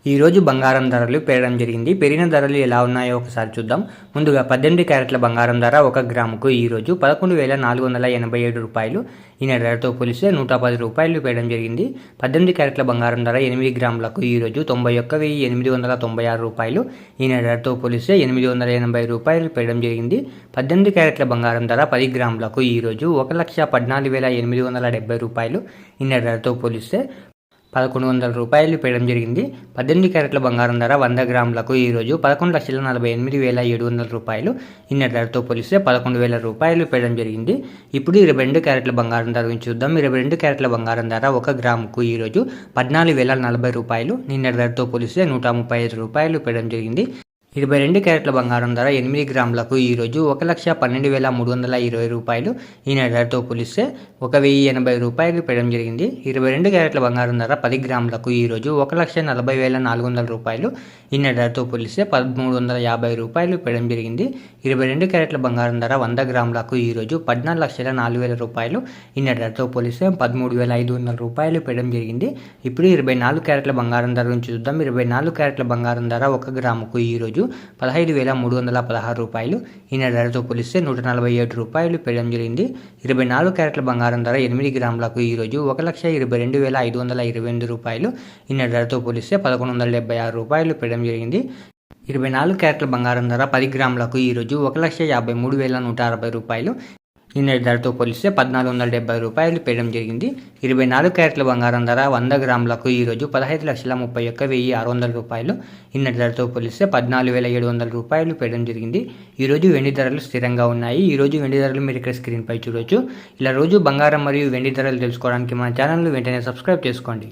ఈరోజు బంగారం ధరలు పెరగడం జరిగింది. పెరిగిన ధరలు ఎలా ఉన్నాయో ఒకసారి చూద్దాం. ముందుగా 18 క్యారెట్ల బంగారం ధర 1 గ్రాముకు ఈరోజు 11,487 రూపాయలు. ఈనాటి ధరతో పోలిస్తే 110 రూపాయలు పెరగడం జరిగింది. 18 క్యారెట్ల బంగారం ధర 8 గ్రాములకు ఈరోజు 91,896 రూపాయలు. ఈనాటి ధరతో పోలిస్తే 880 రూపాయలు పెరగడం జరిగింది. 18 క్యారెట్ల బంగారం ధర 10 గ్రాములకు ఈరోజు 1,14,870 రూపాయలు. ఈనాటి ధరతో పోలిస్తే 1,100 రూపాయలు పెరగడం జరిగింది. 18 క్యారెట్ల బంగారం ధర 100 గ్రాములకు ఈరోజు 11,48,700 రూపాయలు. ఇన్నటి ధరతో పోలిస్తే 11,000 రూపాయలు పెరగడం జరిగింది. ఇప్పుడు 22 క్యారెట్ల బంగారం ధర గురించి చూద్దాం. 22 క్యారెట్ల బంగారం ధర 1 గ్రాముకు ఈరోజు 14,040 రూపాయలు. నిన్నటి ధరతో పోలిస్తే 135 రూపాయలు పెరగడం జరిగింది. 22 క్యారెట్ల బంగారం ధర 8 గ్రాములకు ఈరోజు 1,12,320 రూపాయలు. ఈనాటి ధరతో పోలిస్తే 1,080 రూపాయలు పెరగడం జరిగింది. 22 క్యారెట్ల బంగారం ధర 10 గ్రాములకు ఈరోజు 1,40,400 రూపాయలు. ఈనాటి ధరతో పోలిస్తే 1,350 రూపాయలు పెరగడం జరిగింది. 22 క్యారెట్ల బంగారం ధర 100 గ్రాములకు ఈరోజు 14,04,000 రూపాయలు. ఈనాటి ధరతో పోలిస్తే 13,500 రూపాయలు పెరగడం జరిగింది. ఇప్పుడు 24 క్యారెట్ల బంగారం ధర నుంచి చూద్దాం. 24 క్యారెట్ల బంగారం ధర 1 గ్రాముకు ఈరోజు 15,316 రూపాయలు. ఈనాటి ధరతో పోలిస్తే 147 రూపాయలు పెరగడం జరిగింది. 24 క్యారెట్ల బంగారం ధర 8 గ్రాములకు ఈరోజు 1,22,528 రూపాయలు. ఈనాటి ధరతో పోలిస్తే 1,176 రూపాయలు పెరగడం జరిగింది. 24 క్యారెట్ల బంగారం ధర 10 గ్రాములకు ఈరోజు 1,53,160 రూపాయలు. నిన్నటి ధరతో పోలిస్తే 1,470 రూపాయలు పెరగడం జరిగింది. 24 క్యారెట్ల బంగారం ధర 100 గ్రాములకు ఈరోజు 15,31,600 రూపాయలు. నిన్నటి ధరతో పోలిస్తే 14,700 రూపాయలు పెరగడం జరిగింది. ఈరోజు వెండి ధరలు స్థిరంగా ఉన్నాయి. ఈరోజు వెండి ధరలు మీరు ఇక్కడ స్క్రీన్పై చూడొచ్చు. ఇలా రోజు బంగారం మరియు వెండి ధరలు తెలుసుకోవడానికి మన ఛానల్ను వెంటనే సబ్స్క్రైబ్ చేసుకోండి.